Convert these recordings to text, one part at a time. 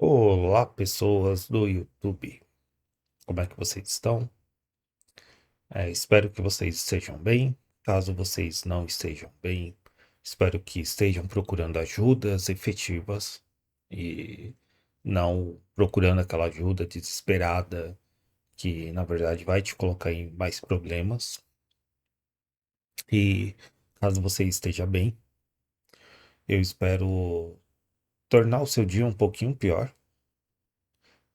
Olá, pessoas do YouTube. Como é que vocês estão? Espero que vocês estejam bem. Caso vocês não estejam bem, espero que estejam procurando ajudas efetivas e não procurando aquela ajuda desesperada que, na verdade, vai te colocar em mais problemas. E caso você esteja bem, eu espero tornar o seu dia um pouquinho pior,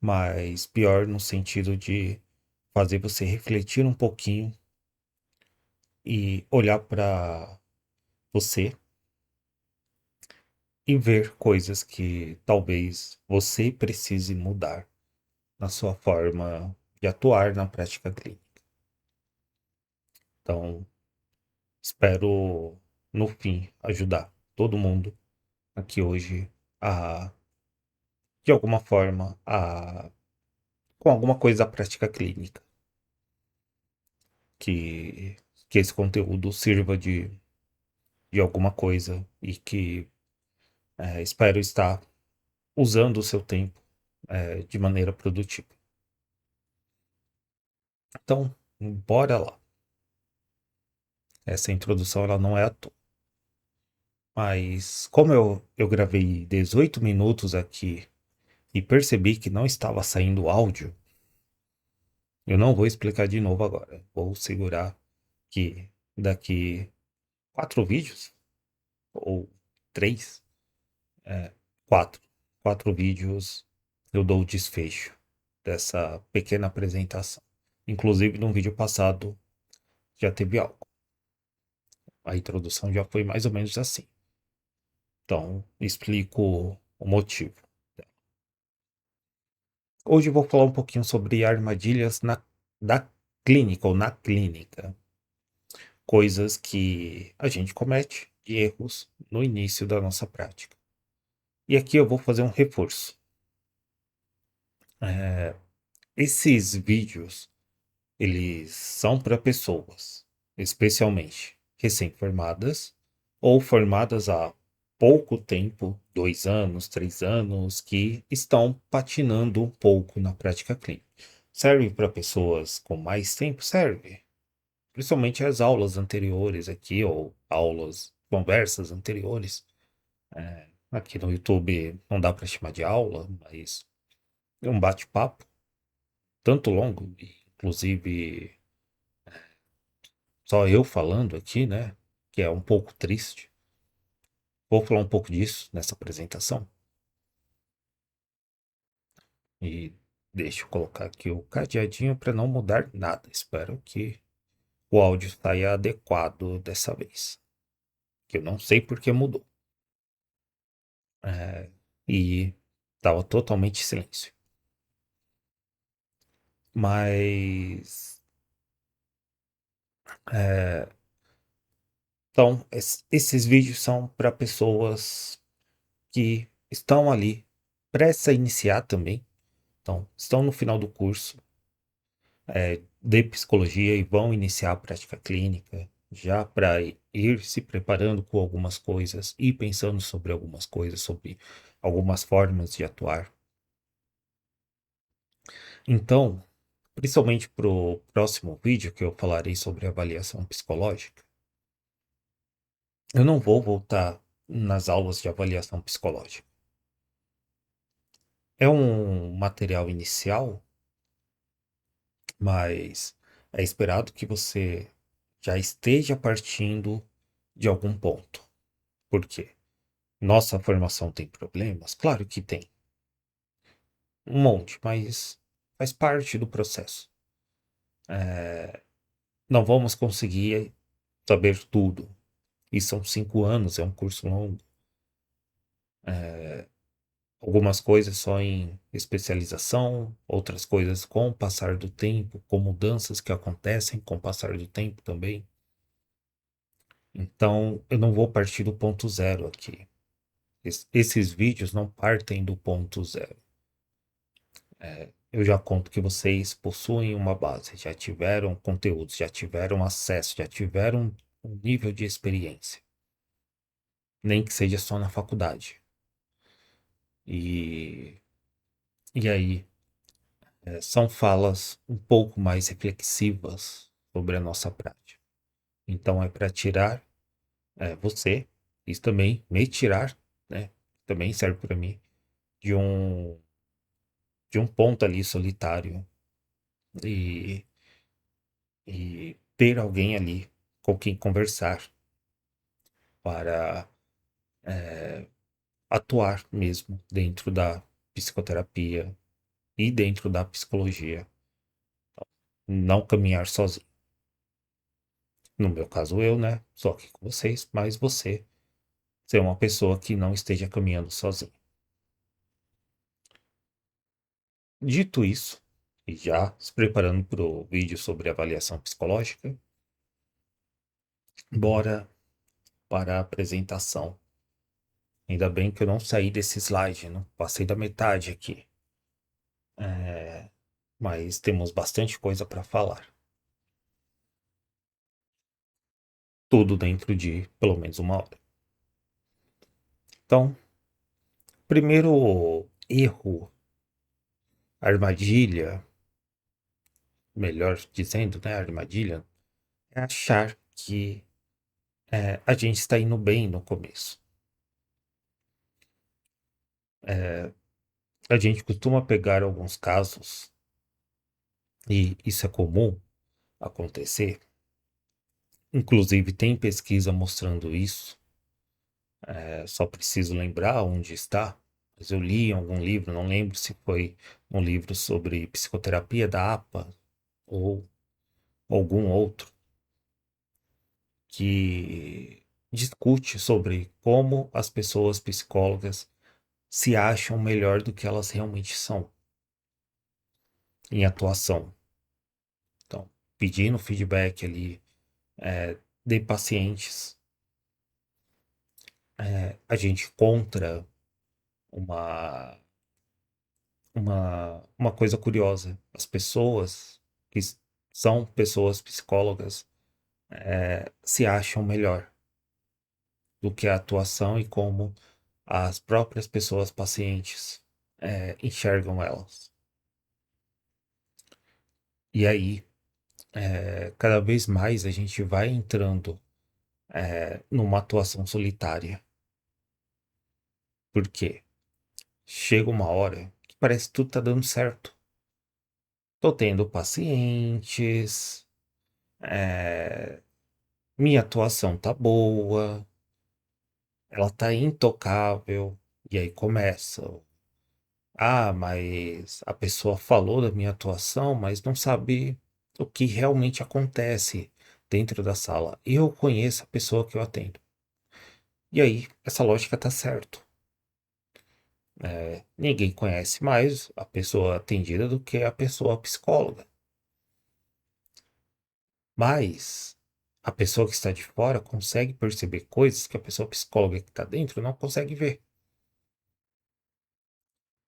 mas pior no sentido de fazer você refletir um pouquinho e olhar para você e ver coisas que talvez você precise mudar na sua forma de atuar na prática clínica. Então, espero no fim ajudar todo mundo aqui hoje a, de alguma forma, com alguma coisa da prática clínica, que, que esse conteúdo sirva de alguma coisa e que espero estar usando o seu tempo de maneira produtiva. Então, bora lá. Essa introdução ela não é à toa. Mas como eu gravei 18 minutos aqui e percebi que não estava saindo áudio, eu não vou explicar de novo agora. Vou segurar que daqui 4 vídeos, ou 3, 4, 4 vídeos eu dou o desfecho dessa pequena apresentação. Inclusive, no vídeo passado já teve algo. A introdução já foi mais ou menos assim. Então, explico o motivo. Hoje eu vou falar um pouquinho sobre armadilhas da clínica ou na clínica. Coisas que a gente comete de erros no início da nossa prática. E aqui eu vou fazer um reforço. Esses vídeos, eles são para pessoas, especialmente recém-formadas ou formadas há pouco tempo, 2 anos, 3 anos, que estão patinando um pouco na prática clínica. Serve para pessoas com mais tempo? Serve. Principalmente as aulas anteriores aqui, ou aulas, conversas anteriores. Aqui no YouTube não dá para chamar de aula, mas é um bate-papo, tanto longo, inclusive só eu falando aqui, né? Que é um pouco triste. Vou falar um pouco disso nessa apresentação. E deixa eu colocar aqui o cadeadinho para não mudar nada. Espero que o áudio saia adequado dessa vez. Que eu não sei porque mudou. E estava totalmente silêncio. Mas. Então, esses vídeos são para pessoas que estão ali prestes a iniciar também. Então, estão no final do curso de psicologia e vão iniciar a prática clínica, já para ir se preparando com algumas coisas e pensando sobre algumas coisas, sobre algumas formas de atuar. Então, principalmente para o próximo vídeo que eu falarei sobre avaliação psicológica, eu não vou voltar nas aulas de avaliação psicológica. É um material inicial, mas é esperado que você já esteja partindo de algum ponto. Por quê? Nossa formação tem problemas? Claro que tem. Um monte, mas faz parte do processo. Não vamos conseguir saber tudo. E são 5 anos, é um curso longo. Algumas coisas só em especialização, outras coisas com o passar do tempo, com mudanças que acontecem com o passar do tempo também. Então, eu não vou partir do ponto zero aqui. Esses vídeos não partem do ponto zero. Eu já conto que vocês possuem uma base, já tiveram conteúdos, já tiveram acesso, já tiveram um nível de experiência, nem que seja só na faculdade. E E aí, são falas um pouco mais reflexivas sobre a nossa prática. Então, é para tirar você, isso também, me tirar, né? Também serve para mim, de um ponto ali solitário e, e ter alguém ali com quem conversar para atuar mesmo dentro da psicoterapia e dentro da psicologia, não caminhar sozinho. No meu caso, eu, né? Só aqui com vocês, mas você ser uma pessoa que não esteja caminhando sozinho. Dito isso, e já se preparando para o vídeo sobre avaliação psicológica, bora para a apresentação. Ainda bem que eu não saí desse slide, não passei da metade aqui. Mas temos bastante coisa para falar. Tudo dentro de pelo menos uma hora. Então, primeiro erro, armadilha, melhor dizendo, né? Armadilha, é achar que a gente está indo bem no começo. A gente costuma pegar alguns casos, e isso é comum acontecer. Inclusive, tem pesquisa mostrando isso. Só preciso lembrar onde está. Mas eu li em algum livro, não lembro se foi um livro sobre psicoterapia da APA ou algum outro, que discute sobre como as pessoas psicólogas se acham melhor do que elas realmente são em atuação. Então, pedindo feedback ali de pacientes, a gente encontra uma, uma coisa curiosa. As pessoas que são pessoas psicólogas se acham melhor do que a atuação e como as próprias pessoas pacientes enxergam elas. E aí, cada vez mais a gente vai entrando numa atuação solitária. Por quê? Chega uma hora que parece que tudo tá dando certo. Tô tendo pacientes, minha atuação tá boa, ela tá intocável. E aí começa. Ah, mas a pessoa falou da minha atuação, mas não sabe o que realmente acontece dentro da sala. Eu conheço a pessoa que eu atendo. E aí, essa lógica tá certo. Ninguém conhece mais a pessoa atendida do que a pessoa psicóloga. Mas a pessoa que está de fora consegue perceber coisas que a pessoa psicóloga que está dentro não consegue ver.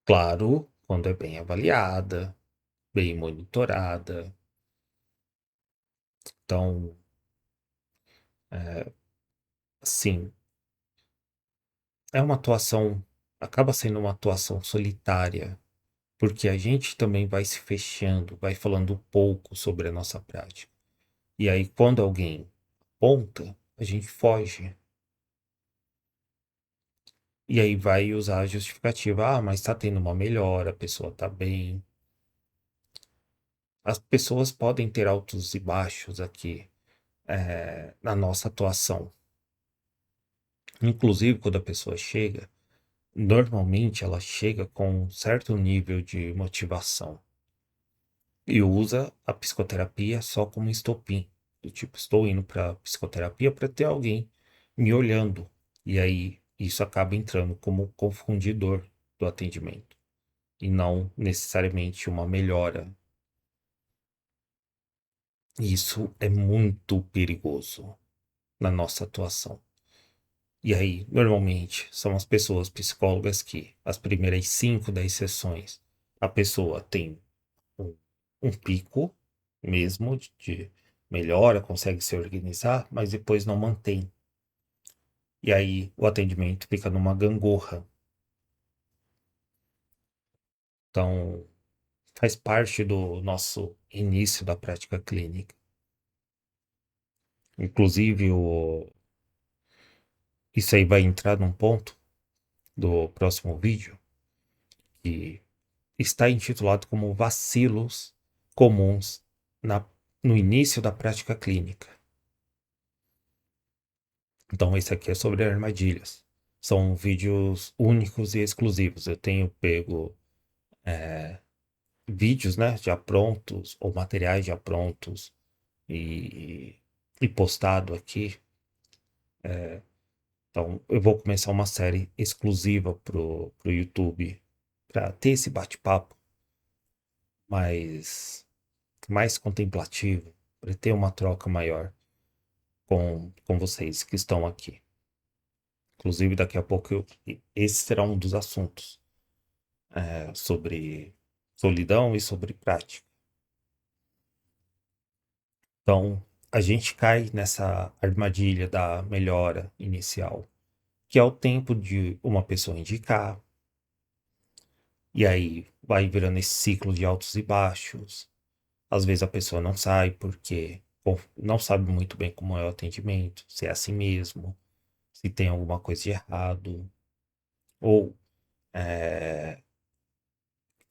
Claro, quando é bem avaliada, bem monitorada. Então, sim, é uma atuação, acaba sendo uma atuação solitária, porque a gente também vai se fechando, vai falando um pouco sobre a nossa prática. E aí, quando alguém aponta, a gente foge. E aí vai usar a justificativa, ah, mas tá tendo uma melhora, a pessoa tá bem. As pessoas podem ter altos e baixos aqui na nossa atuação. Inclusive, quando a pessoa chega, normalmente ela chega com um certo nível de motivação e usa a psicoterapia só como estopim. Do tipo, estou indo para psicoterapia para ter alguém me olhando. E aí isso acaba entrando como confundidor do atendimento e não necessariamente uma melhora. Isso é muito perigoso na nossa atuação. E aí, normalmente, são as pessoas psicólogas que, as primeiras 5, 10 sessões, a pessoa tem um, um pico mesmo de melhora, consegue se organizar, mas depois não mantém. E aí o atendimento fica numa gangorra. Então, faz parte do nosso início da prática clínica. Inclusive, isso aí vai entrar num ponto do próximo vídeo, que está intitulado como vacilos comuns na, no início da prática clínica. Então, esse aqui é sobre armadilhas. São vídeos únicos e exclusivos. Eu tenho pego vídeos, né, já prontos, ou materiais já prontos, e, e postado aqui. Então, eu vou começar uma série exclusiva pro YouTube para ter esse bate-papo mais contemplativo, para ter uma troca maior com vocês que estão aqui. Inclusive, daqui a pouco esse será um dos assuntos sobre solidão e sobre prática. Então, a gente cai nessa armadilha da melhora inicial, que é o tempo de uma pessoa indicar, e aí vai virando esse ciclo de altos e baixos. Às vezes a pessoa não sai porque não sabe muito bem como é o atendimento, se é assim mesmo, se tem alguma coisa de errado, ou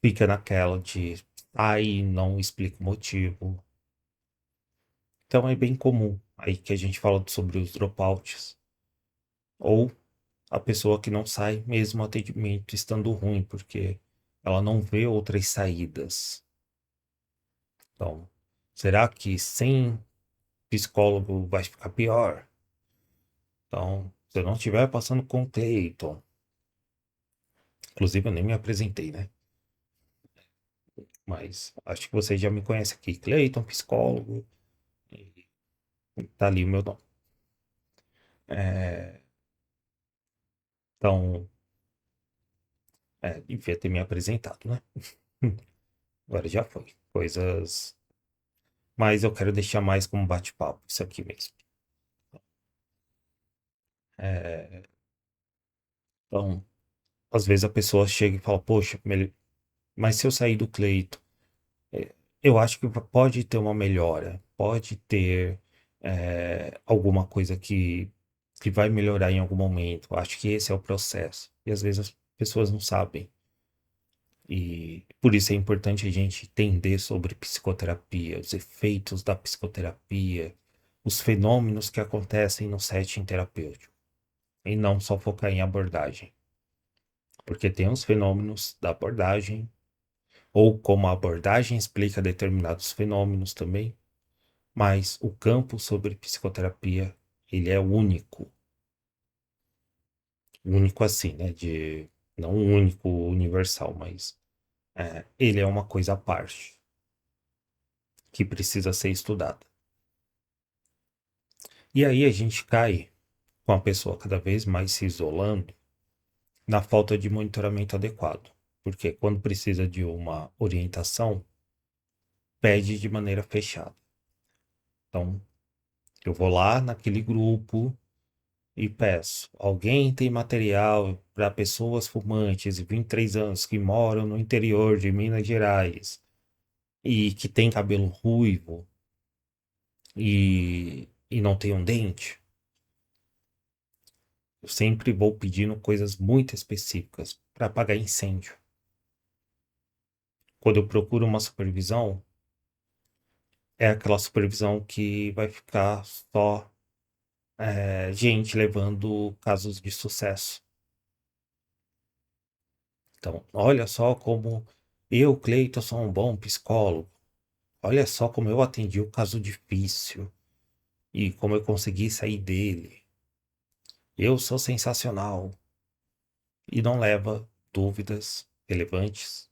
fica naquela de aí não explica o motivo. Então é bem comum aí que a gente fala sobre os dropouts, ou a pessoa que não sai mesmo o atendimento estando ruim, porque ela não vê outras saídas. Então, será que sem psicólogo vai ficar pior? Então, se eu não estiver passando com o Cleiton, inclusive eu nem me apresentei, né? Mas acho que você já me conhece aqui, Cleiton, psicólogo, e tá ali o meu nome. Então, devia ter me apresentado, né? Agora já foi. Coisas. Mas eu quero deixar mais como bate-papo, isso aqui mesmo. Então, às vezes a pessoa chega e fala, poxa, mas se eu sair do Cleito, eu acho que pode ter uma melhora, pode ter alguma coisa que vai melhorar em algum momento. Eu acho que esse é o processo. E às vezes as pessoas não sabem. E por isso é importante a gente entender sobre psicoterapia, os efeitos da psicoterapia, os fenômenos que acontecem no setting terapêutico, e não só focar em abordagem. Porque tem os fenômenos da abordagem, ou como a abordagem explica determinados fenômenos também, mas o campo sobre psicoterapia, ele é único. Único assim, né? Não único universal, mas ele é uma coisa à parte, que precisa ser estudada. E aí a gente cai com a pessoa cada vez mais se isolando na falta de monitoramento adequado. Porque quando precisa de uma orientação, pede de maneira fechada. Então, eu vou lá naquele grupo e peço: alguém tem material para pessoas fumantes de 23 anos que moram no interior de Minas Gerais e que tem cabelo ruivo e não tem um dente? Eu sempre vou pedindo coisas muito específicas para apagar incêndio. Quando eu procuro uma supervisão, é aquela supervisão que vai ficar só gente levando casos de sucesso. Então, olha só como eu, Cleiton, sou um bom psicólogo. Olha só como eu atendi o caso difícil e como eu consegui sair dele. Eu sou sensacional. E não leva dúvidas relevantes,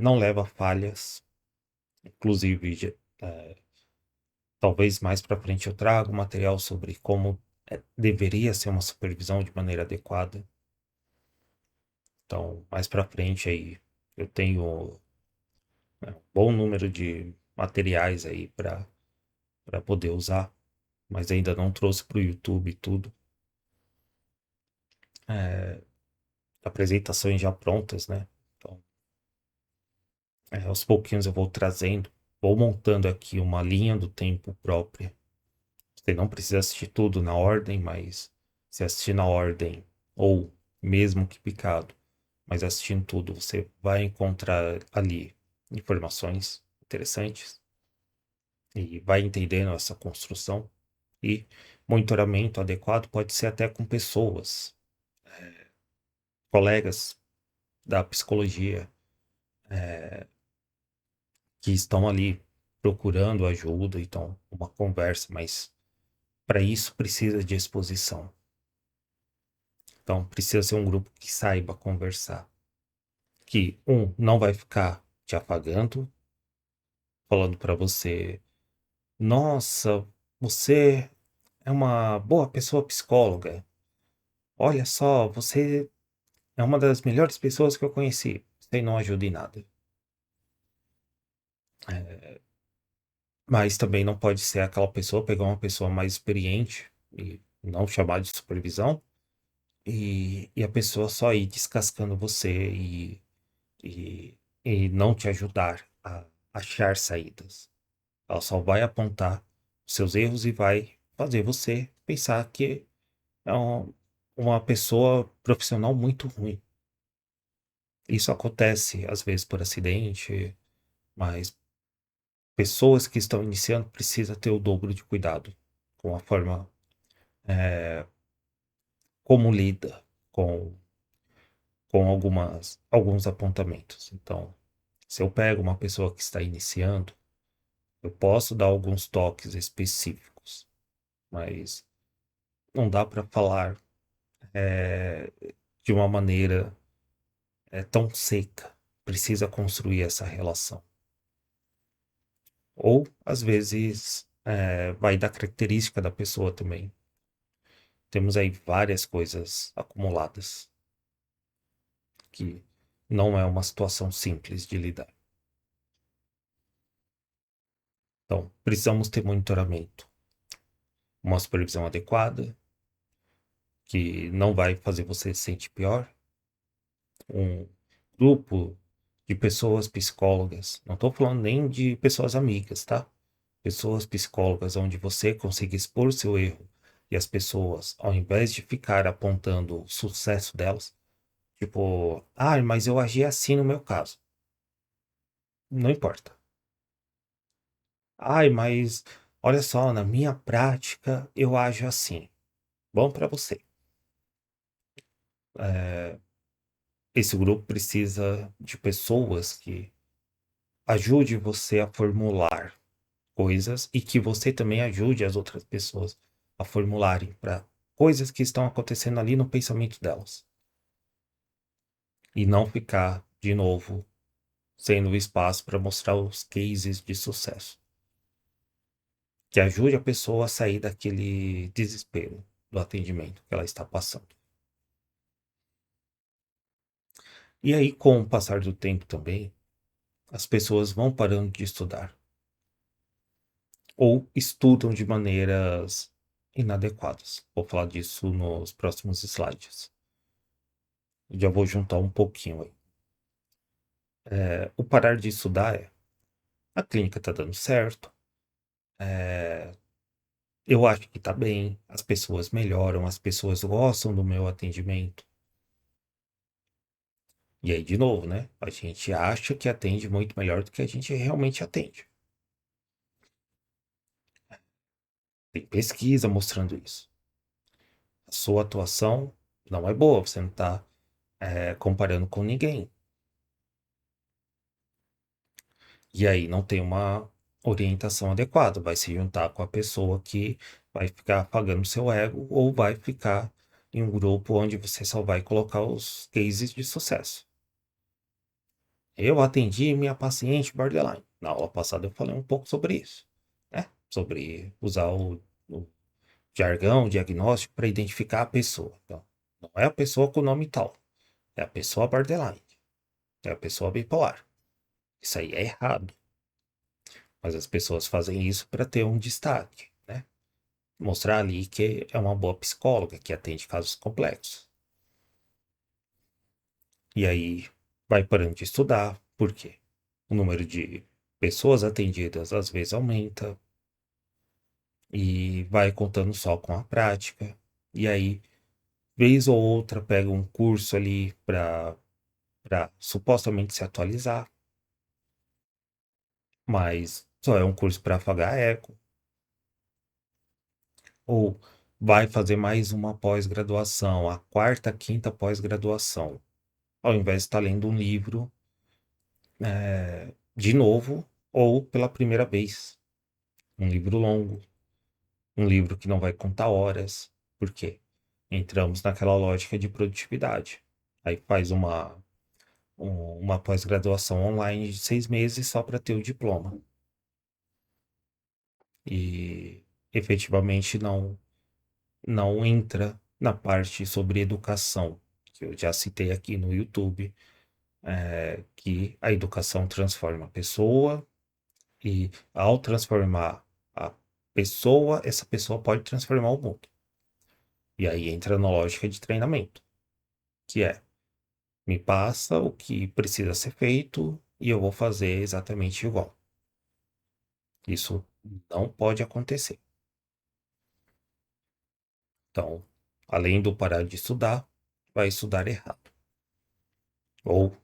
não leva falhas. Inclusive, talvez mais para frente eu traga um material sobre como deveria ser uma supervisão de maneira adequada. Então, mais para frente aí eu tenho um bom número de materiais aí para poder usar, mas ainda não trouxe para o YouTube tudo. Apresentações já prontas, né? Então, Aos pouquinhos eu vou trazendo, vou montando aqui uma linha do tempo própria. Você não precisa assistir tudo na ordem, mas se assistir na ordem, ou mesmo que picado, mas assistindo tudo, você vai encontrar ali informações interessantes e vai entendendo essa construção. E monitoramento adequado pode ser até com pessoas, colegas da psicologia, que estão ali procurando ajuda, então uma conversa, mas para isso precisa de exposição. Então precisa ser um grupo que saiba conversar, que não vai ficar te afagando, falando para você, nossa, você é uma boa pessoa psicóloga. Olha só, você é uma das melhores pessoas que eu conheci. Isso aí não ajuda em nada. Mas também não pode ser aquela pessoa pegar uma pessoa mais experiente e não chamar de supervisão e a pessoa só ir descascando você e, e não te ajudar a achar saídas. Ela só vai apontar os seus erros e vai fazer você pensar que é uma pessoa profissional muito ruim. Isso acontece às vezes por acidente, mas pessoas que estão iniciando precisam ter o dobro de cuidado com a forma como lida com alguns apontamentos. Então, se eu pego uma pessoa que está iniciando, eu posso dar alguns toques específicos, mas não dá para falar de uma maneira tão seca. Precisa construir essa relação. Ou, às vezes, vai da característica da pessoa também. Temos aí várias coisas acumuladas que não é uma situação simples de lidar. Então, precisamos ter monitoramento, uma supervisão adequada, que não vai fazer você se sentir pior, um grupo de pessoas psicólogas, não estou falando nem de pessoas amigas, tá? Pessoas psicólogas onde você consiga expor seu erro e as pessoas, ao invés de ficar apontando o sucesso delas, tipo, mas eu agi assim no meu caso. Não importa. Mas olha só, na minha prática eu ajo assim. Bom para você. Esse grupo precisa de pessoas que ajude você a formular coisas e que você também ajude as outras pessoas a formularem para coisas que estão acontecendo ali no pensamento delas. E não ficar, de novo, sendo o espaço para mostrar os cases de sucesso. Que ajude a pessoa a sair daquele desespero do atendimento que ela está passando. E aí, com o passar do tempo também, as pessoas vão parando de estudar ou estudam de maneiras inadequadas. Vou falar disso nos próximos slides. Já vou juntar um pouquinho aí. O parar de estudar a clínica está dando certo, eu acho que está bem, as pessoas melhoram, as pessoas gostam do meu atendimento. E aí, de novo, né? A gente acha que atende muito melhor do que a gente realmente atende. Tem pesquisa mostrando isso. A sua atuação não é boa, você não está comparando com ninguém. E aí não tem uma orientação adequada, vai se juntar com a pessoa que vai ficar pagando seu ego ou vai ficar em um grupo onde você só vai colocar os cases de sucesso. Eu atendi minha paciente borderline. Na aula passada eu falei um pouco sobre isso, né? Sobre usar o jargão diagnóstico para identificar a pessoa. Então, não é a pessoa com o nome tal, é a pessoa borderline, é a pessoa bipolar. Isso aí é errado, mas as pessoas fazem isso para ter um destaque, né? Mostrar ali que é uma boa psicóloga que atende casos complexos. E aí vai parando de estudar. Por quê? o número de pessoas atendidas às vezes aumenta e vai contando só com a prática. E aí, vez ou outra, pega um curso ali para supostamente se atualizar, mas só é um curso para pagar eco. Ou vai fazer mais uma pós-graduação, a quarta, quinta pós-graduação, ao invés de estar lendo um livro de novo ou pela primeira vez. Um livro longo, um livro que não vai contar horas. Por quê? Entramos naquela lógica de produtividade. Aí faz uma pós-graduação online de 6 meses só para ter o diploma. E efetivamente não entra na parte sobre educação, que eu já citei aqui no YouTube, que a educação transforma a pessoa e ao transformar a pessoa, essa pessoa pode transformar o mundo. E aí entra na lógica de treinamento, que é me passa o que precisa ser feito e eu vou fazer exatamente igual. Isso não pode acontecer. Então, além do parar de estudar, vai estudar errado. Ou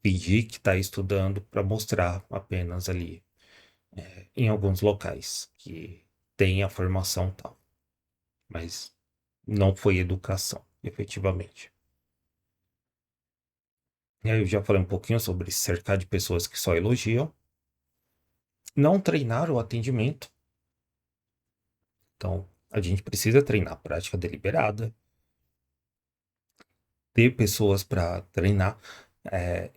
fingir que está estudando para mostrar apenas ali em alguns locais que tem a formação tal. Mas não foi educação, efetivamente. E aí eu já falei um pouquinho sobre cercar de pessoas que só elogiam. Não treinar o atendimento. Então, a gente precisa treinar a prática deliberada, ter pessoas para treinar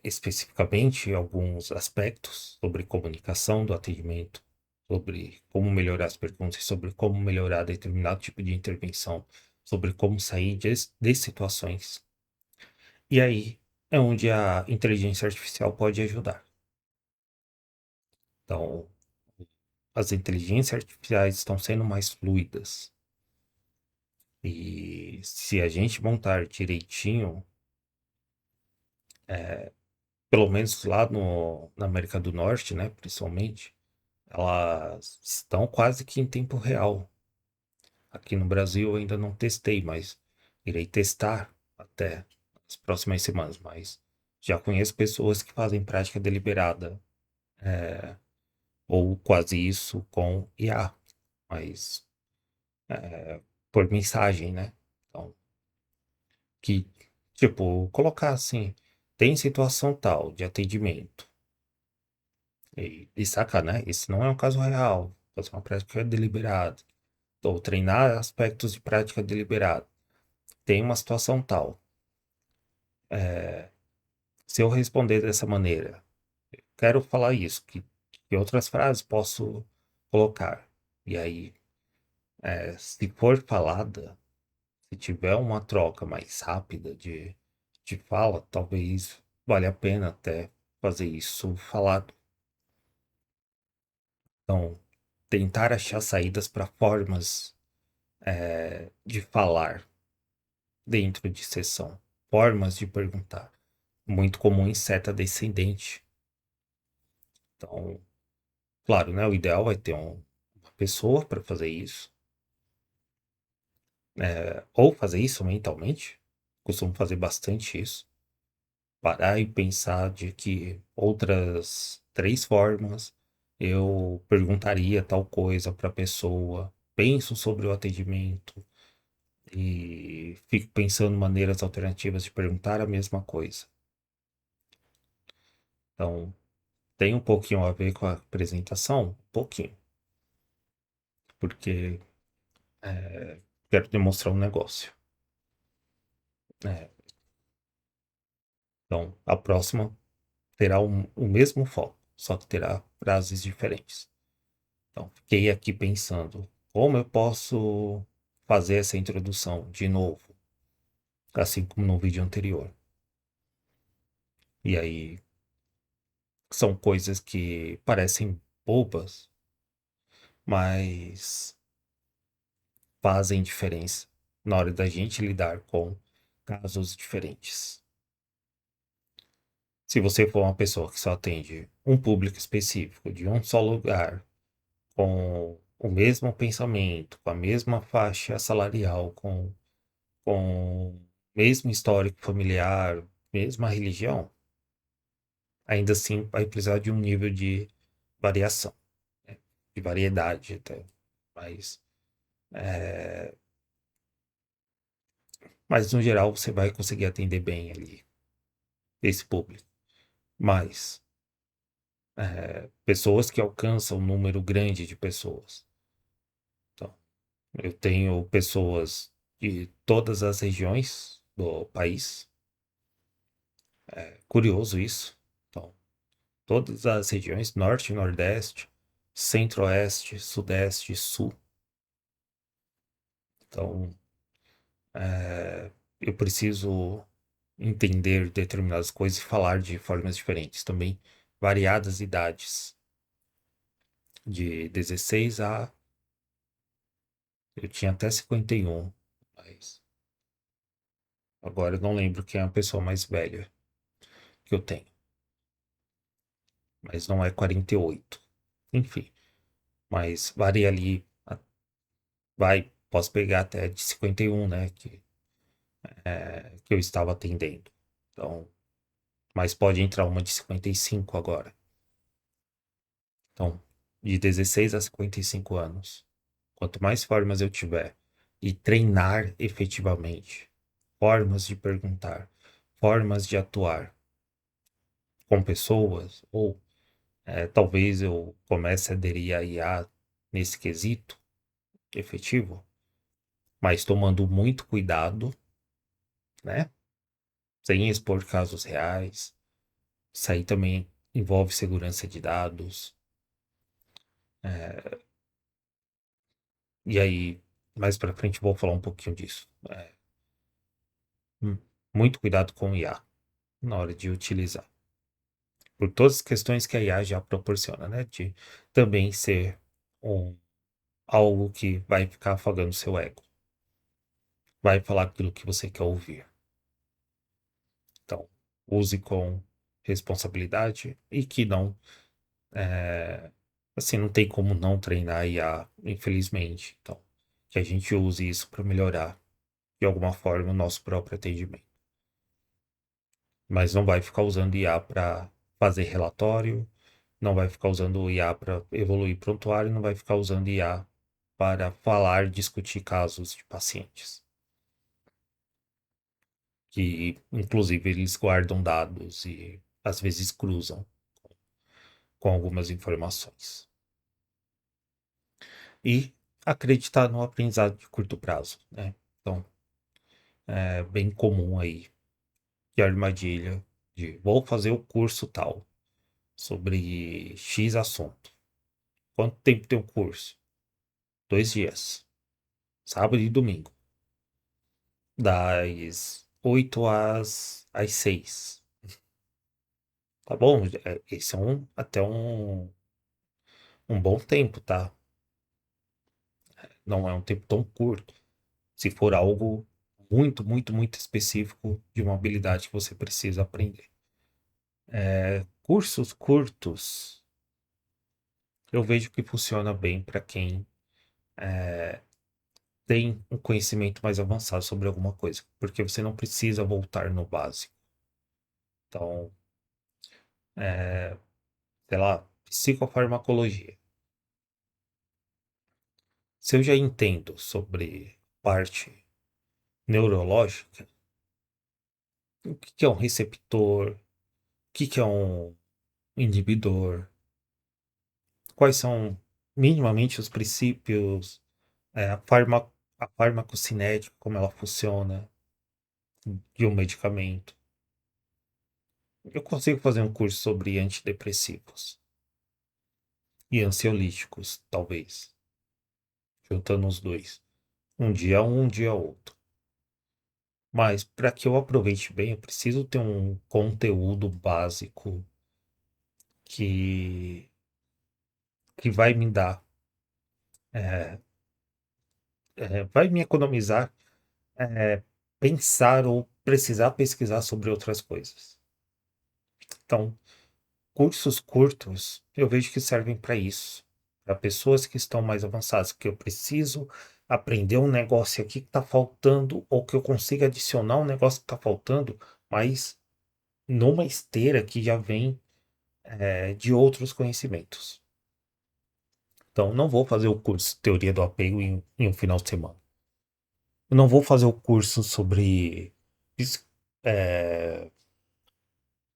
especificamente alguns aspectos sobre comunicação do atendimento, sobre como melhorar as perguntas, sobre como melhorar determinado tipo de intervenção, sobre como sair de situações. E aí é onde a inteligência artificial pode ajudar. Então, as inteligências artificiais estão sendo mais fluidas. E se a gente montar direitinho, pelo menos lá na América do Norte, né, principalmente, elas estão quase que em tempo real. Aqui no Brasil eu ainda não testei, mas irei testar até as próximas semanas. Mas já conheço pessoas que fazem prática deliberada ou quase isso com IA, mas por mensagem, né? Então, que, tipo, colocar assim, tem situação tal de atendimento. E saca, né? Esse não é um caso real. Fazer uma prática deliberada. Ou treinar aspectos de prática deliberada. Tem uma situação tal. Se eu responder dessa maneira, quero falar isso, que outras frases posso colocar? E aí, se for falada, se tiver uma troca mais rápida de fala, talvez valha a pena até fazer isso falado. Então, tentar achar saídas para formas de falar dentro de sessão, formas de perguntar. Muito comum em seta descendente. Então, claro, né? O ideal é ter uma pessoa para fazer isso, ou fazer isso mentalmente. Costumo fazer bastante isso. Parar e pensar de que outras 3 formas eu perguntaria tal coisa para a pessoa, penso sobre o atendimento e fico pensando maneiras alternativas de perguntar a mesma coisa. Então, tem um pouquinho a ver com a apresentação, um pouquinho, porque quero demonstrar um negócio. É, então, a próxima terá o mesmo foco, só que terá frases diferentes. Então, fiquei aqui pensando como eu posso fazer essa introdução de novo, assim como no vídeo anterior. E aí, são coisas que parecem bobas, mas fazem diferença na hora da gente lidar com casos diferentes. Se você for uma pessoa que só atende um público específico de um só lugar, com o mesmo pensamento, com a mesma faixa salarial, com o mesmo histórico familiar, mesma religião, ainda assim vai precisar de um nível de variação, né? De variedade até. Mas, mas no geral você vai conseguir atender bem ali esse público. Mas pessoas que alcançam um número grande de pessoas. Então, eu tenho pessoas de todas as regiões do país. Curioso isso. Então, todas as regiões, norte, nordeste, centro-oeste, sudeste, sul. Então, eu preciso entender determinadas coisas e falar de formas diferentes. Também variadas idades, de 16 a... Eu tinha até 51, mas agora eu não lembro quem é a pessoa mais velha que eu tenho. Mas não é 48. Enfim, mas varia ali. Posso pegar até de 51, né? Que eu estava atendendo. Então, mas pode entrar uma de 55 agora. Então, de 16 a 55 anos. Quanto mais formas eu tiver e treinar efetivamente, formas de perguntar, formas de atuar com pessoas, ou talvez eu comece a aderir a IA nesse quesito efetivo, mas tomando muito cuidado, né? Sem expor casos reais. Isso aí também envolve segurança de dados. E aí, mais para frente, vou falar um pouquinho disso. Hum, Muito cuidado com o IA na hora de utilizar. Por todas as questões que a IA já proporciona, né? De também ser um, algo que vai ficar afagando seu ego. Vai falar aquilo que você quer ouvir. Então, use com responsabilidade e que não, assim, não tem como não treinar IA, infelizmente. Então, que a gente use isso para melhorar de alguma forma o nosso próprio atendimento. Mas não vai ficar usando IA para fazer relatório, não vai ficar usando o IA para evoluir prontuário, não vai ficar usando IA para falar, discutir casos de pacientes. Que, inclusive, eles guardam dados e às vezes cruzam com algumas informações. E acreditar no aprendizado de curto prazo, né? Então, é bem comum aí que a armadilha de vou fazer o curso tal sobre X assunto. Quanto tempo tem o curso? 2 dias. Sábado e domingo. Das 8 às 6. Tá bom? Esse é até um bom tempo, tá? Não é um tempo tão curto. Se for algo muito, muito, muito específico de uma habilidade que você precisa aprender. Cursos curtos, eu vejo que funciona bem para quem tem um conhecimento mais avançado sobre alguma coisa, porque você não precisa voltar no básico. Então, sei lá, psicofarmacologia. Se eu já entendo sobre parte neurológica, o que que é um receptor, o que que é um inibidor, quais são minimamente os princípios, a farmacocinética, como ela funciona, de um medicamento. Eu consigo fazer um curso sobre antidepressivos e ansiolíticos, talvez, juntando os dois. Um dia outro. Mas para que eu aproveite bem, eu preciso ter um conteúdo básico que, que vai me dar, vai me economizar pensar ou precisar pesquisar sobre outras coisas. Então, Cursos curtos, eu vejo que servem para isso, para pessoas que estão mais avançadas, que eu preciso aprender um negócio aqui que está faltando, ou que eu consiga adicionar um negócio que está faltando, mas numa esteira que já vem de outros conhecimentos. Então, não vou fazer o curso Teoria do Apego em um final de semana. Eu não vou fazer o curso sobre é,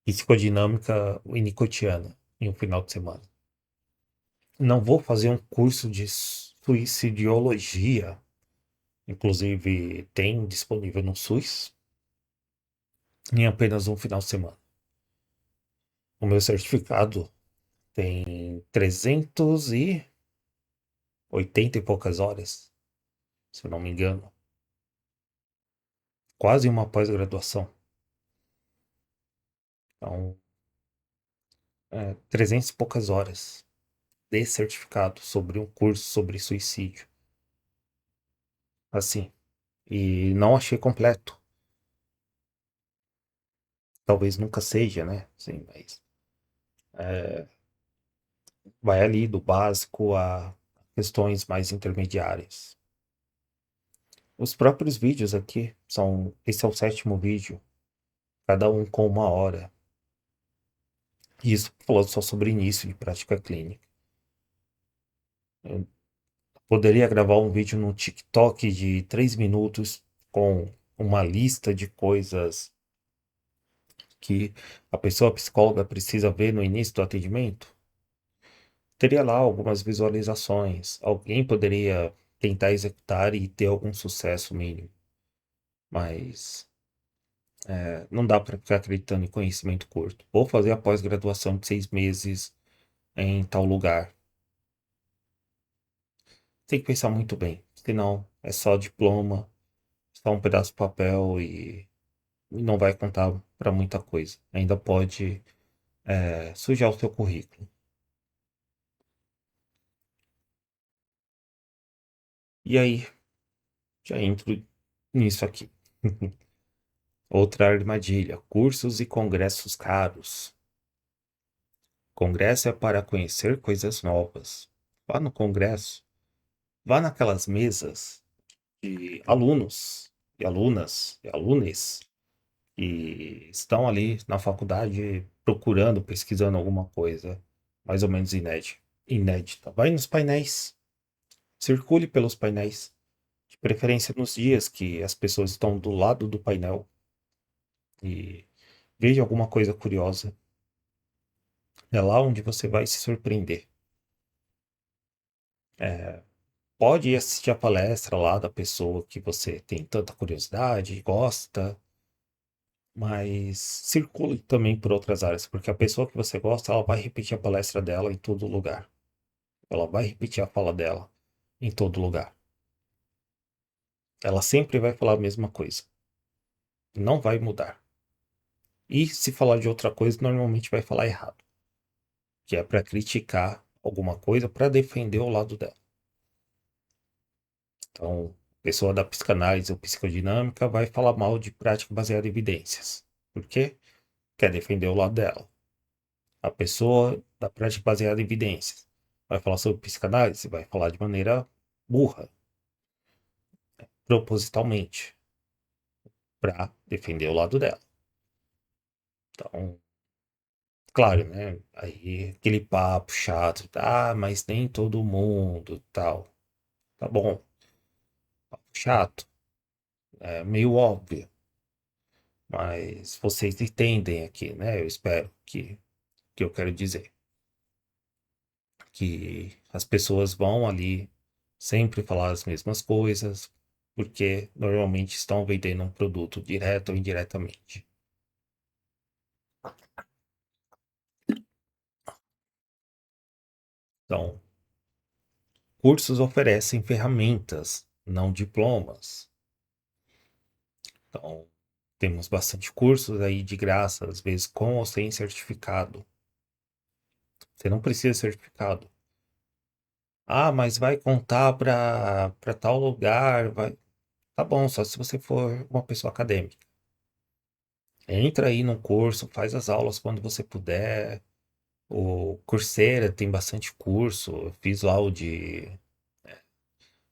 psicodinâmica winnicottiana em um final de semana. Não vou fazer um curso de suicidologia, inclusive tem disponível no SUS, em apenas um final de semana. O meu certificado tem 380 e poucas horas, se eu não me engano. Quase uma pós-graduação. Então, 300 e poucas horas de certificado sobre um curso sobre suicídio. Assim, e não achei completo. Talvez nunca seja, né? Sim, mas vai ali do básico a questões mais intermediárias. Os próprios vídeos aqui são. Esse é o sétimo vídeo, cada um com 1 hora. E isso falando só sobre início de prática clínica. Eu poderia gravar um vídeo no TikTok de 3 minutos com uma lista de coisas que a pessoa psicóloga precisa ver no início do atendimento. Teria lá algumas visualizações. Alguém poderia tentar executar e ter algum sucesso mínimo. Mas não dá para ficar acreditando em conhecimento curto. Vou fazer a pós-graduação de 6 meses em tal lugar. Tem que pensar muito bem, senão é só diploma, só um pedaço de papel e não vai contar para muita coisa. Ainda pode sujar o seu currículo. E aí, já entro nisso aqui. Outra armadilha: cursos e congressos caros. Congresso é para conhecer coisas novas. Vá no congresso, vá naquelas mesas de alunos e alunas e alunes que estão ali na faculdade procurando, pesquisando alguma coisa mais ou menos inédita. Vai nos painéis, circule pelos painéis, de preferência nos dias que as pessoas estão do lado do painel e veja alguma coisa curiosa. É lá onde você vai se surpreender. Pode ir assistir a palestra lá da pessoa que você tem tanta curiosidade, gosta, mas circule também por outras áreas, porque a pessoa que você gosta, ela vai repetir a palestra dela em todo lugar. Ela vai repetir a fala dela em todo lugar. Ela sempre vai falar a mesma coisa. Não vai mudar. E se falar de outra coisa, normalmente vai falar errado, que é para criticar alguma coisa, para defender o lado dela. Então, a pessoa da psicanálise ou psicodinâmica vai falar mal de prática baseada em evidências. Por quê? Quer defender o lado dela. A pessoa da prática baseada em evidências vai falar sobre psicanálise, vai falar de maneira burra, propositalmente, para defender o lado dela. Então, claro, né? Aí aquele papo chato, mas nem todo mundo, tal. Tá bom, papo chato, é meio óbvio, mas vocês entendem aqui, né? Eu espero que eu quero dizer que as pessoas vão ali sempre falar as mesmas coisas, porque normalmente estão vendendo um produto direto ou indiretamente. Então, cursos oferecem ferramentas, não diplomas. Então, temos bastante cursos aí de graça, às vezes com ou sem certificado. Você não precisa de certificado. Ah, mas vai contar para tal lugar, vai. Tá bom, só se você for uma pessoa acadêmica. Entra aí no curso, faz as aulas quando você puder, O Coursera tem bastante curso. Eu fiz lá o de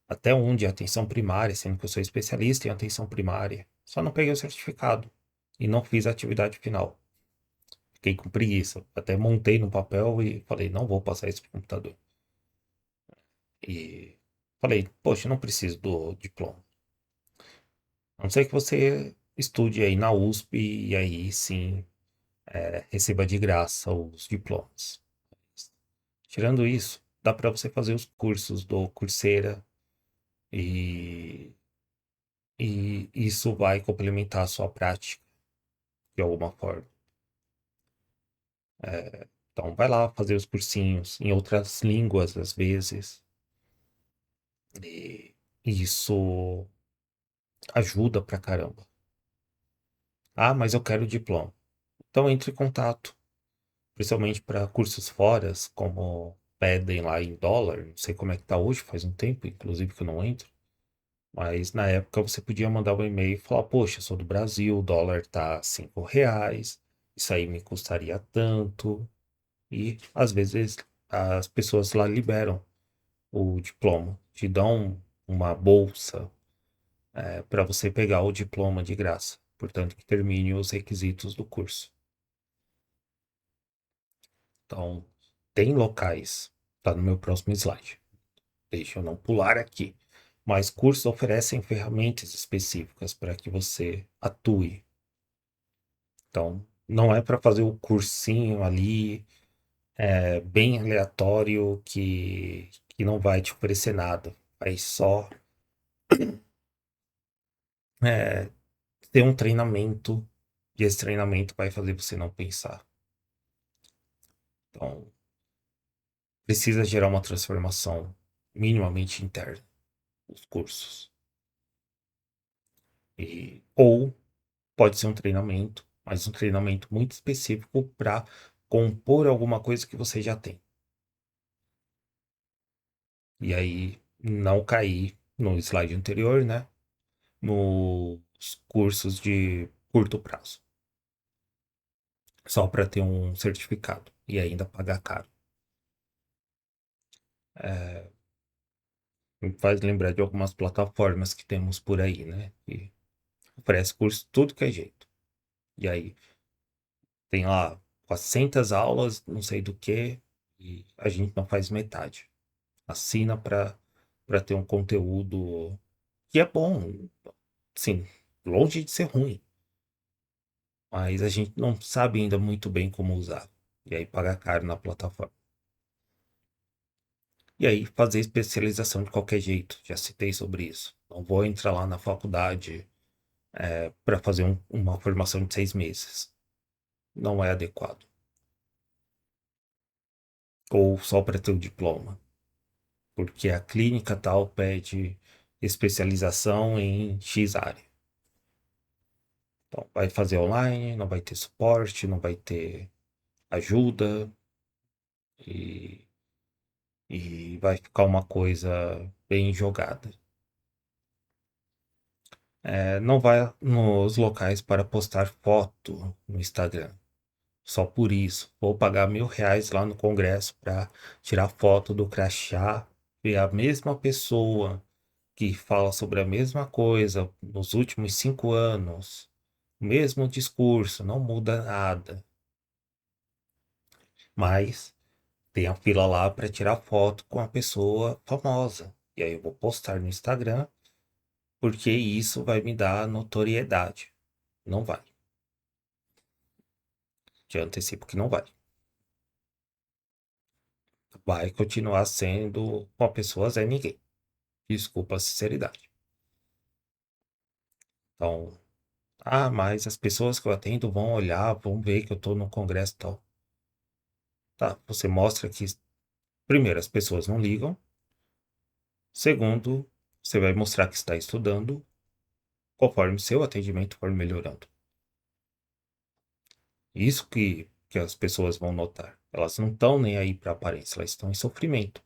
até um de atenção primária, sendo que eu sou especialista em atenção primária. Só não peguei o certificado e não fiz a atividade final. Fiquei com preguiça. Até montei no papel e falei, não vou passar isso pro computador. E falei, poxa, não preciso do diploma. A não ser que você estude aí na USP e aí sim receba de graça os diplomas. Tirando isso, dá para você fazer os cursos do Coursera e, e isso vai complementar a sua prática de alguma forma. Então, vai lá fazer os cursinhos em outras línguas, às vezes, e isso ajuda pra caramba. Ah, mas eu quero o diploma. Então, entre em contato, principalmente para cursos fora, como pedem lá em dólar. Não sei como é que tá hoje, faz um tempo, inclusive, que eu não entro. Mas na época você podia mandar um e-mail e falar, poxa, sou do Brasil, o dólar tá R$ 5, isso aí me custaria tanto. E às vezes as pessoas lá liberam o diploma, te dão uma bolsa para você pegar o diploma de graça, portanto que termine os requisitos do curso. Então, tem locais, tá no meu próximo slide. Deixa eu não pular aqui. Mas cursos oferecem ferramentas específicas para que você atue. Então, não é para fazer o cursinho ali, bem aleatório, que não vai te oferecer nada. Vai só é, ter um treinamento, e esse treinamento vai fazer você não pensar. Então, precisa gerar uma transformação minimamente interna, os cursos. Ou pode ser um treinamento, mas um treinamento muito específico para compor alguma coisa que você já tem. E aí não cair no slide anterior, né? Nos cursos de curto prazo. Só para ter um certificado e ainda pagar caro. Me faz lembrar de algumas plataformas que temos por aí, né? Que oferece curso tudo que é jeito. E aí tem lá 400 aulas, não sei do que, e a gente não faz metade. Assina para ter um conteúdo que é bom, sim, longe de ser ruim, mas a gente não sabe ainda muito bem como usar. E aí paga caro na plataforma. E aí fazer especialização de qualquer jeito, já citei sobre isso. Não vou entrar lá na faculdade para fazer uma formação de 6 meses. Não é adequado. Ou só para ter o diploma. Porque a clínica tal pede especialização em X área. Então, vai fazer online, não vai ter suporte, não vai ter ajuda e, e vai ficar uma coisa bem jogada. Não vai nos locais para postar foto no Instagram. Só por isso. Vou pagar R$ 1.000 lá no Congresso para tirar foto do crachá e a mesma pessoa que fala sobre a mesma coisa nos últimos 5 anos. O mesmo discurso, não muda nada. Mas tem a fila lá para tirar foto com a pessoa famosa. E aí eu vou postar no Instagram, porque isso vai me dar notoriedade. Não vai. Te antecipo que não vai. Vai continuar sendo uma pessoa Zé Ninguém. Desculpa a sinceridade. Então, mas as pessoas que eu atendo vão olhar, vão ver que eu tô no congresso e tal. Tá, você mostra que, primeiro, as pessoas não ligam. Segundo, você vai mostrar que está estudando conforme seu atendimento for melhorando. Isso que as pessoas vão notar. Elas não estão nem aí para aparência, elas estão em sofrimento.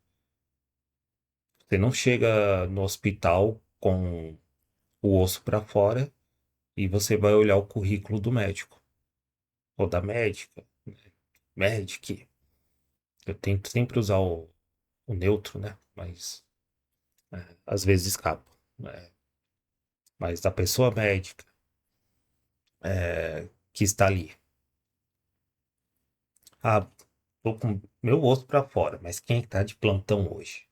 Você não chega no hospital com o osso para fora e você vai olhar o currículo do médico ou da médica, médic. Eu tento sempre usar o neutro, né? Mas às vezes escapa. Né? Mas a pessoa médica que está ali. Ah, tô com meu osso pra fora, mas quem é que tá de plantão hoje?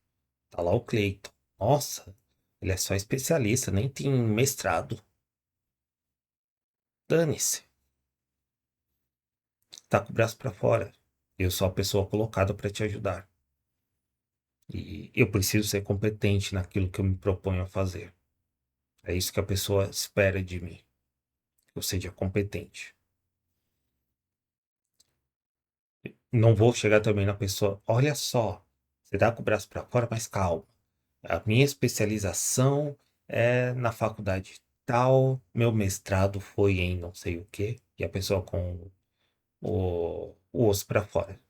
Tá lá o Cleiton. Nossa, ele é só especialista, nem tem mestrado. Dane-se. Tá com o braço pra fora. Eu sou a pessoa colocada para te ajudar. E eu preciso ser competente naquilo que eu me proponho a fazer. É isso que a pessoa espera de mim. Que eu seja competente. Não vou chegar também na pessoa, olha só, você dá com o braço para fora, mas calma. A minha especialização é na faculdade tal, meu mestrado foi em não sei o quê, e a pessoa com o osso para fora.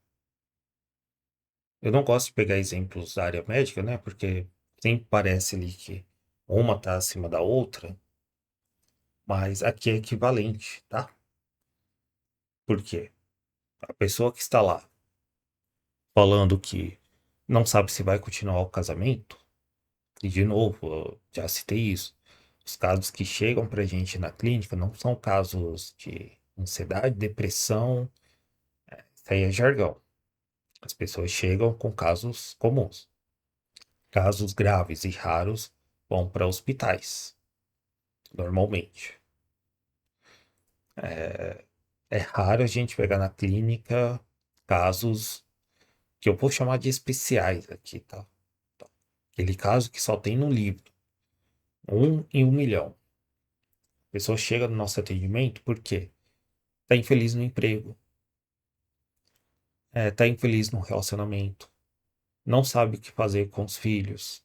Eu não gosto de pegar exemplos da área médica, né? Porque sempre parece ali que uma está acima da outra, mas aqui é equivalente, tá? Por quê? A pessoa que está lá falando que não sabe se vai continuar o casamento, e de novo, eu já citei isso. Os casos que chegam pra gente na clínica não são casos de ansiedade, depressão, isso aí é jargão. As pessoas chegam com casos comuns. Casos graves e raros vão para hospitais, normalmente. É raro a gente pegar na clínica casos que eu vou chamar de especiais aqui, tá? Aquele caso que só tem no livro. Um em 1 milhão. A pessoa chega no nosso atendimento porque tá infeliz no emprego, tá infeliz no relacionamento, não sabe o que fazer com os filhos,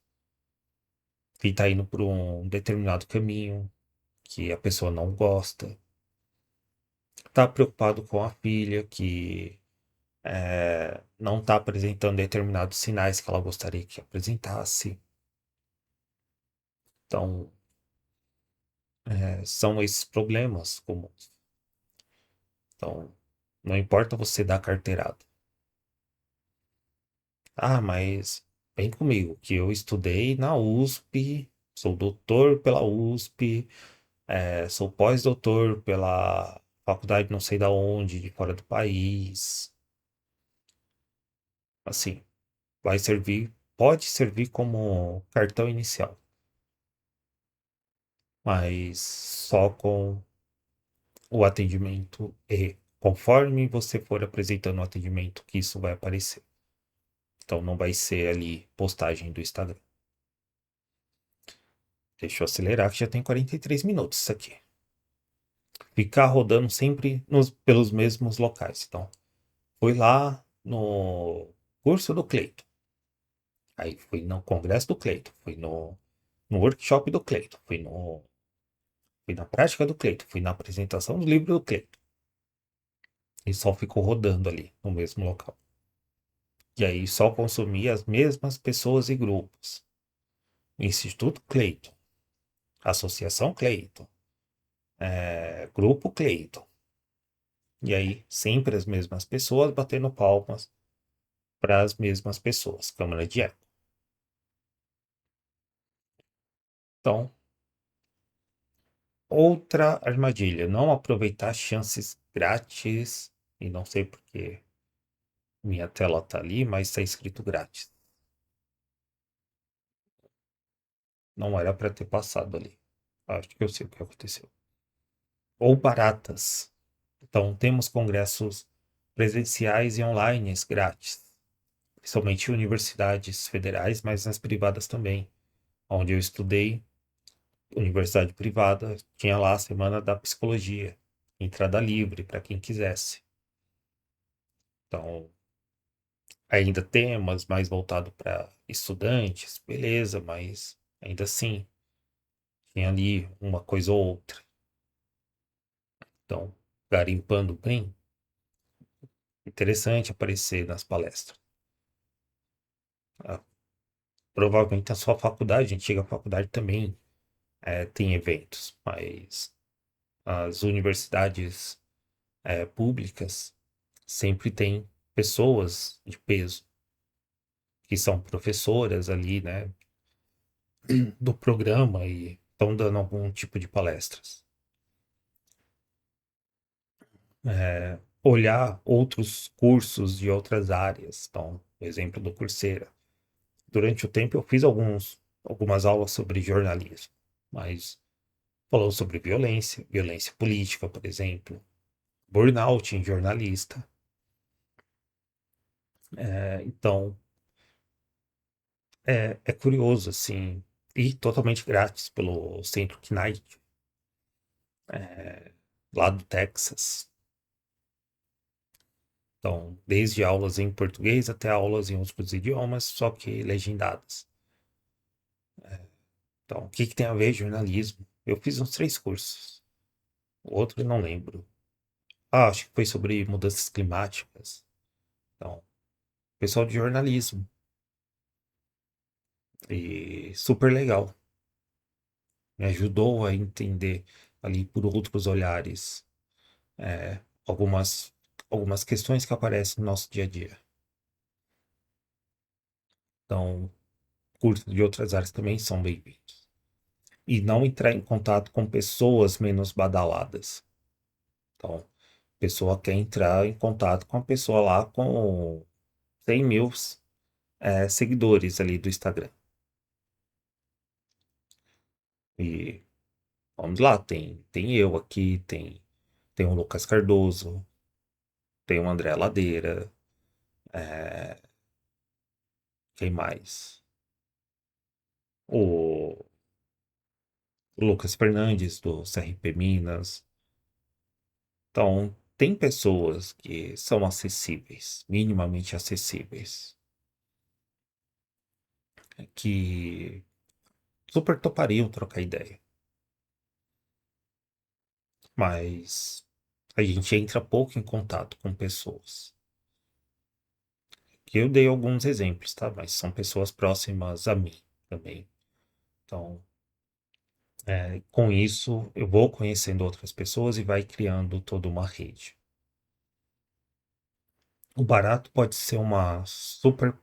e tá indo por um determinado caminho que a pessoa não gosta, tá preocupado com a filha que não tá apresentando determinados sinais que ela gostaria que apresentasse. Então, são esses problemas comuns. Então, não importa você dar carteirada. Ah, mas vem comigo, que eu estudei na USP, sou doutor pela USP, sou pós-doutor pela faculdade não sei da onde, de fora do país. Assim, vai servir, pode servir como cartão inicial, mas só com o atendimento e conforme você for apresentando o atendimento que isso vai aparecer. Então não vai ser ali postagem do Instagram. Deixa eu acelerar que já tem 43 minutos isso aqui. Ficar rodando sempre pelos mesmos locais. Então, fui lá no curso do Cleito. Aí fui no congresso do Cleito. Fui no workshop do Cleito. Fui na prática do Cleito. Fui na apresentação do livro do Cleito. E só ficou rodando ali no mesmo local. E aí só consumia as mesmas pessoas e grupos. Instituto Cleito. Associação Cleito. Grupo Cleito. E aí sempre as mesmas pessoas batendo palmas para as mesmas pessoas. Câmara de eco. Então, outra armadilha, não aproveitar chances grátis, e não sei porque minha tela tá ali, mas está escrito grátis. Não era para ter passado ali. Acho que eu sei o que aconteceu. Ou baratas. Então, temos congressos presenciais e online grátis, principalmente universidades federais, mas nas privadas também. Onde eu estudei, universidade privada, tinha lá a semana da psicologia, entrada livre para quem quisesse. Então, ainda temas mais voltado para estudantes, beleza, mas ainda assim, tem ali uma coisa ou outra. Então, garimpando bem, interessante aparecer nas palestras. Ah, provavelmente a sua faculdade, a antiga faculdade também tem eventos, mas as universidades públicas sempre tem pessoas de peso, que são professoras ali, né, do programa e estão dando algum tipo de palestras. Olhar outros cursos de outras áreas, então, o exemplo do Coursera. Durante o tempo eu fiz algumas aulas sobre jornalismo, mas falou sobre violência, violência política, por exemplo, burnout em jornalista. Então, é curioso, assim, e totalmente grátis pelo Centro Knight, lá do Texas. Então, desde aulas em português até aulas em outros idiomas, só que legendadas. Então, o que que tem a ver jornalismo? Eu fiz uns 3 cursos. O outro eu não lembro. Ah, acho que foi sobre mudanças climáticas. Então, pessoal de jornalismo. E super legal. Me ajudou a entender ali por outros olhares algumas, algumas questões que aparecem no nosso dia a dia. Então, cursos de outras áreas também são bem-vindos. E não entrar em contato com pessoas menos badaladas. Então, a pessoa quer entrar em contato com a pessoa lá com 100 mil seguidores ali do Instagram. E vamos lá, tem eu aqui, tem o Lucas Cardoso, tem o André Ladeira, quem mais? O Lucas Fernandes do CRP Minas. Então, tem pessoas que são acessíveis, minimamente acessíveis, que super topariam trocar ideia. Mas a gente entra pouco em contato com pessoas. Que eu dei alguns exemplos, tá? Mas são pessoas próximas a mim também. Então, com isso, eu vou conhecendo outras pessoas e vai criando toda uma rede. O barato pode ser uma super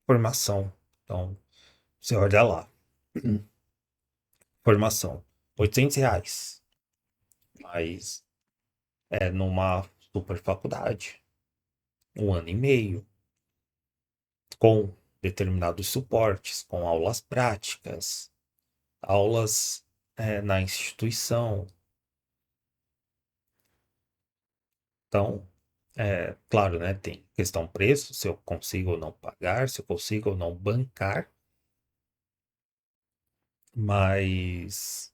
formação. Então, você olha lá, formação, R$ 800, mas é numa super faculdade, 1 ano e meio, com determinados suportes, com aulas práticas, aulas na instituição. Então, claro, né, tem questão preço, se eu consigo ou não pagar, se eu consigo ou não bancar, mas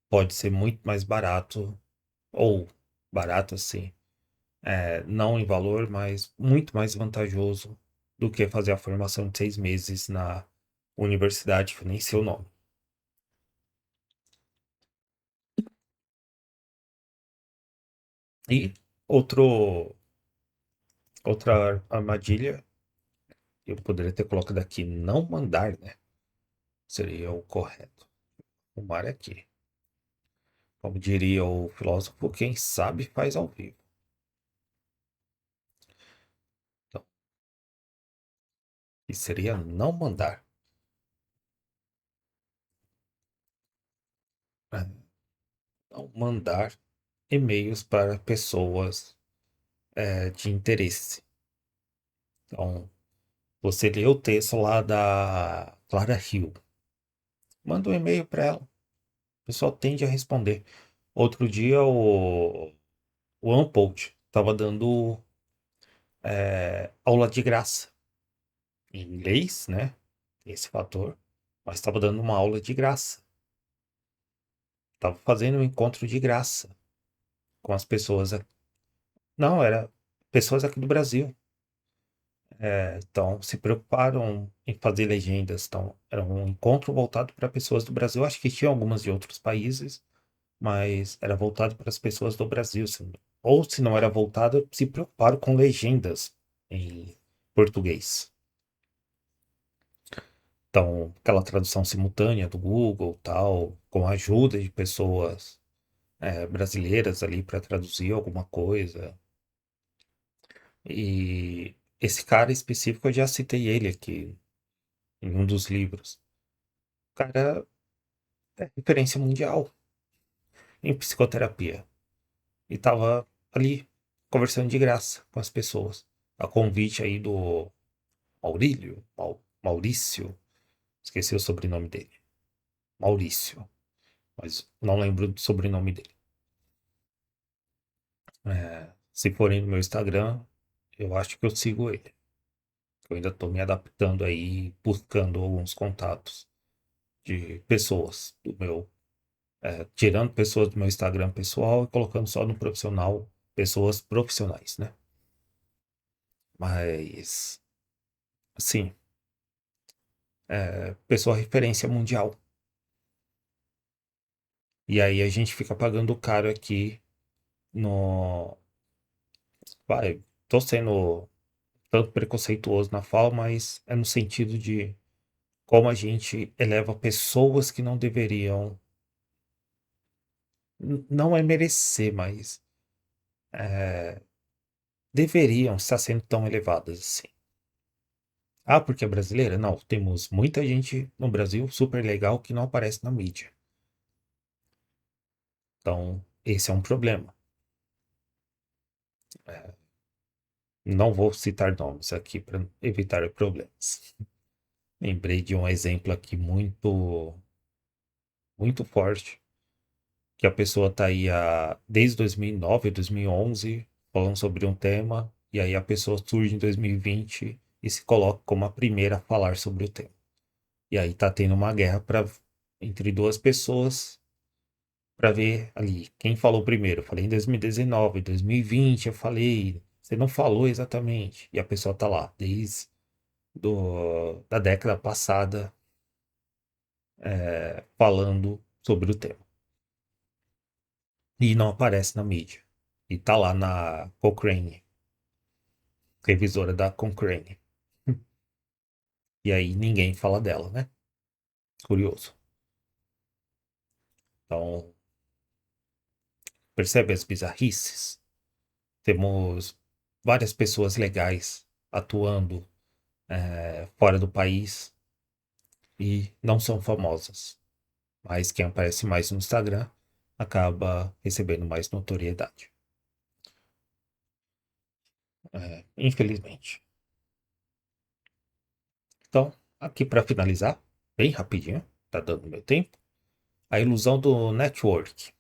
pode ser muito mais barato, ou barato assim, não em valor, mas muito mais vantajoso do que fazer a formação de 6 meses na universidade, que eu nem sei o nome. E outro, outra armadilha, eu poderia ter colocado aqui, não mandar, né? Seria o correto. O mar é aqui. Como diria o filósofo, quem sabe faz ao vivo. Então, e seria não mandar. Né? Não mandar e-mails para pessoas de interesse. Então, você lê o texto lá da Clara Hill. Manda um e-mail para ela. O pessoal tende a responder. Outro dia, o Unpolt estava dando aula de graça. Em inglês, né? Esse fator. Mas estava dando uma aula de graça. Estava fazendo um encontro de graça com as pessoas. Não, era pessoas aqui do Brasil. Então, se preocuparam em fazer legendas. Então, era um encontro voltado para pessoas do Brasil. Acho que tinha algumas de outros países, mas era voltado para as pessoas do Brasil. Ou se não era voltado, se preocuparam com legendas em português. Então, aquela tradução simultânea do Google, tal, com a ajuda de pessoas brasileiras ali para traduzir alguma coisa. E esse cara específico eu já citei ele aqui em um dos livros. O cara é referência mundial em psicoterapia. E tava ali conversando de graça com as pessoas. A convite aí do Maurício, esqueci o sobrenome dele. Maurício, mas não lembro do sobrenome dele. Se forem no meu Instagram, eu acho que eu sigo ele. Eu ainda tô me adaptando aí, buscando alguns contatos de pessoas do meu, tirando pessoas do meu Instagram pessoal e colocando só no profissional, pessoas profissionais, né? Mas, sim, pessoa referência mundial. E aí a gente fica pagando caro aqui no. Vai, tô sendo tanto preconceituoso na fala, mas é no sentido de como a gente eleva pessoas que não deveriam. Não é merecer, mas deveriam estar sendo tão elevadas assim. Ah, porque é brasileira? Não, temos muita gente no Brasil super legal que não aparece na mídia. Então, esse é um problema. Não vou citar nomes aqui para evitar problemas. Lembrei de um exemplo aqui muito forte, que a pessoa tá aí desde 2009, 2011, falando sobre um tema, e aí a pessoa surge em 2020 e se coloca como a primeira a falar sobre o tema. E aí tá tendo uma guerra entre duas pessoas para ver ali quem falou primeiro. Eu falei em 2019, 2020 eu falei, você não falou exatamente. E a pessoa tá lá desde da década passada falando sobre o tema. E não aparece na mídia. E tá lá na Cochrane, revisora da Cochrane. E aí ninguém fala dela, né? Curioso. Então, percebe as bizarrices? Temos várias pessoas legais atuando fora do país e não são famosas. Mas quem aparece mais no Instagram acaba recebendo mais notoriedade. Infelizmente. Então, aqui para finalizar, bem rapidinho, tá dando meu tempo, a ilusão do network.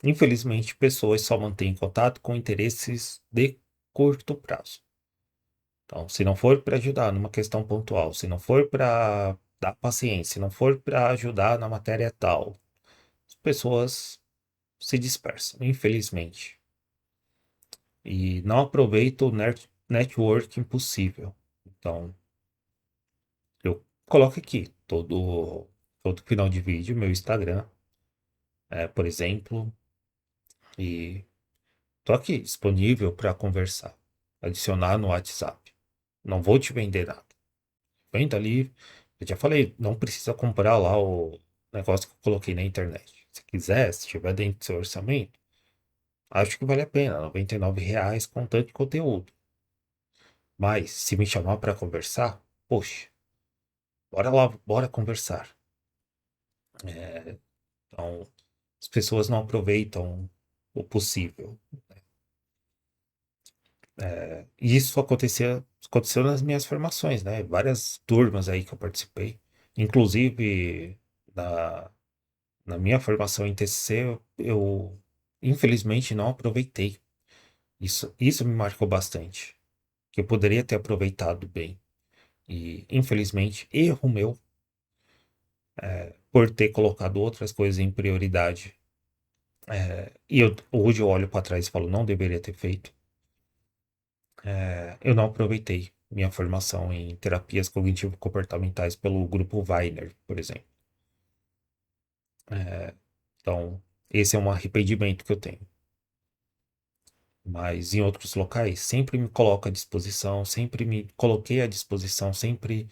Infelizmente, pessoas só mantêm contato com interesses de curto prazo. Então, se não for para ajudar numa questão pontual, se não for para dar paciência, se não for para ajudar na matéria tal, as pessoas se dispersam, infelizmente. E não aproveitam o networking possível. Então, eu coloco aqui todo final de vídeo, meu Instagram, por exemplo, e tô aqui disponível para conversar, adicionar no WhatsApp. Não vou te vender nada. Venda ali, eu já falei, não precisa comprar lá o negócio que eu coloquei na internet. Se quiser, se tiver dentro do seu orçamento, acho que vale a pena, R$ 99 com tanto de conteúdo. Mas se me chamar para conversar, poxa, bora lá, bora conversar. Então, as pessoas não aproveitam o possível. E isso aconteceu nas minhas formações, né? Várias turmas aí que eu participei. Inclusive, na, na minha formação em TCC, eu infelizmente não aproveitei. Isso me marcou bastante. Que eu poderia ter aproveitado bem. E, infelizmente, erro meu por ter colocado outras coisas em prioridade. E hoje eu olho para trás e falo, não deveria ter feito. Eu não aproveitei minha formação em terapias cognitivo-comportamentais pelo grupo Weiner, por exemplo. Então, esse é um arrependimento que eu tenho. Mas em outros locais, sempre me coloco à disposição, sempre me coloquei à disposição, sempre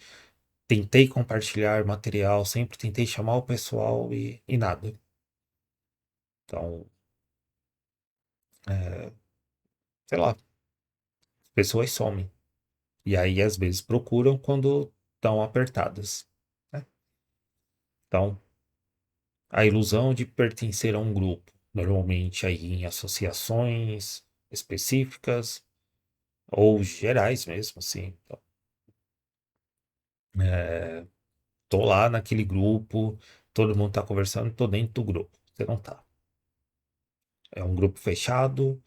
tentei compartilhar material, sempre tentei chamar o pessoal e nada. Então, sei lá, pessoas somem. E aí, às vezes, procuram quando estão apertadas, né? Então, a ilusão de pertencer a um grupo, normalmente aí em associações específicas ou gerais mesmo, assim. Então, tô lá naquele grupo, todo mundo tá conversando, tô dentro do grupo. Você não tá. É um grupo fechado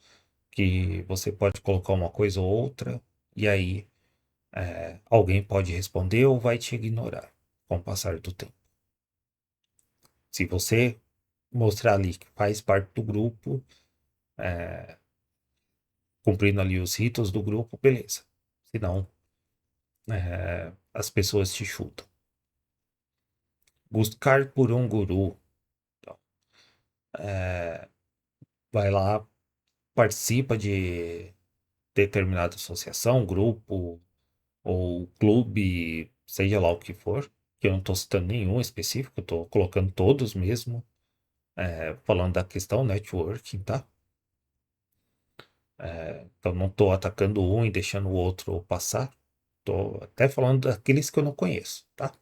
que você pode colocar uma coisa ou outra e aí alguém pode responder ou vai te ignorar com o passar do tempo. Se você mostrar ali que faz parte do grupo, cumprindo ali os ritos do grupo, beleza. Senão, as pessoas te chutam. Buscar por um guru. Então, vai lá, participa de determinada associação, grupo ou clube, seja lá o que for, que eu não estou citando nenhum específico, eu estou colocando todos mesmo, falando da questão networking, tá? Então não estou atacando um e deixando o outro passar. Estou até falando daqueles que eu não conheço, tá?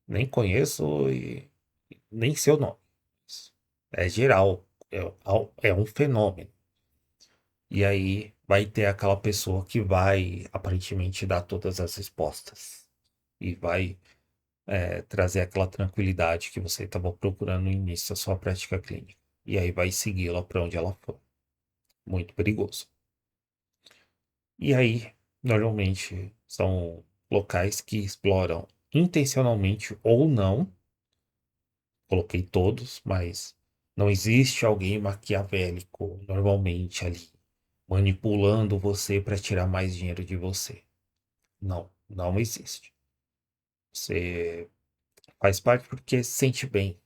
Nem conheço e nem sei o nome. É geral, é um fenômeno. E aí vai ter aquela pessoa que vai aparentemente dar todas as respostas e vai trazer aquela tranquilidade que você estava procurando no início da sua prática clínica. E aí vai segui-la para onde ela for. Muito perigoso. E aí, normalmente, são locais que exploram intencionalmente ou não. Coloquei todos, mas não existe alguém maquiavélico normalmente ali manipulando você para tirar mais dinheiro de você. Não, não existe. Você faz parte porque se sente bem.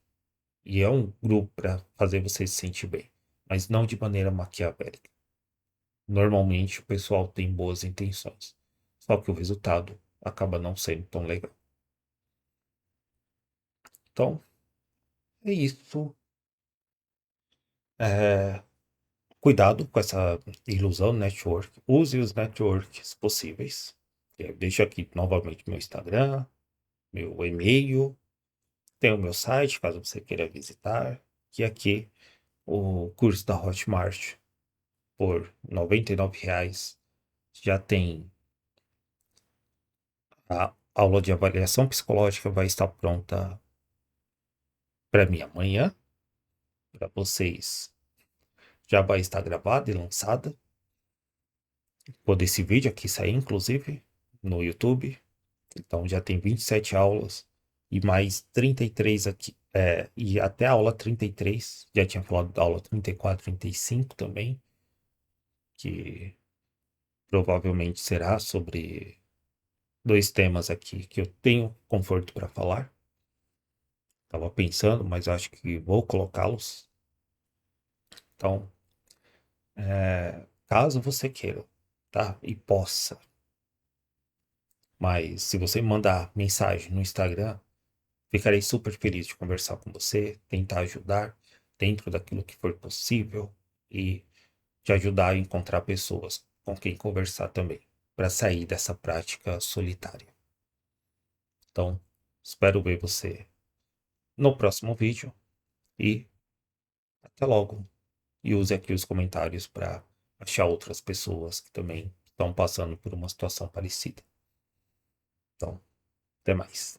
E é um grupo para fazer você se sentir bem, mas não de maneira maquiavélica. Normalmente o pessoal tem boas intenções, só que o resultado acaba não sendo tão legal. Então, é isso. É, cuidado com essa ilusão do network. Use os networks possíveis. Eu deixo aqui novamente meu Instagram, meu e-mail, tem o meu site, caso você queira visitar. E aqui o curso da Hotmart por R$ 99 já tem a aula de avaliação psicológica, vai estar pronta para mim amanhã, para vocês. Já vai estar gravada e lançada. Quando esse vídeo aqui sair, inclusive, no YouTube. Então já tem 27 aulas e mais 33 aqui. E até a aula 33, já tinha falado da aula 34, 35 também, que provavelmente será sobre dois temas aqui que eu tenho conforto para falar. Estava pensando, mas acho que vou colocá-los. Então, caso você queira, tá? E possa. Mas se você mandar mensagem no Instagram, ficarei super feliz de conversar com você, tentar ajudar dentro daquilo que for possível e te ajudar a encontrar pessoas com quem conversar também, para sair dessa prática solitária. Então, espero ver você no próximo vídeo e até logo. E use aqui os comentários para achar outras pessoas que também estão passando por uma situação parecida. Então, até mais.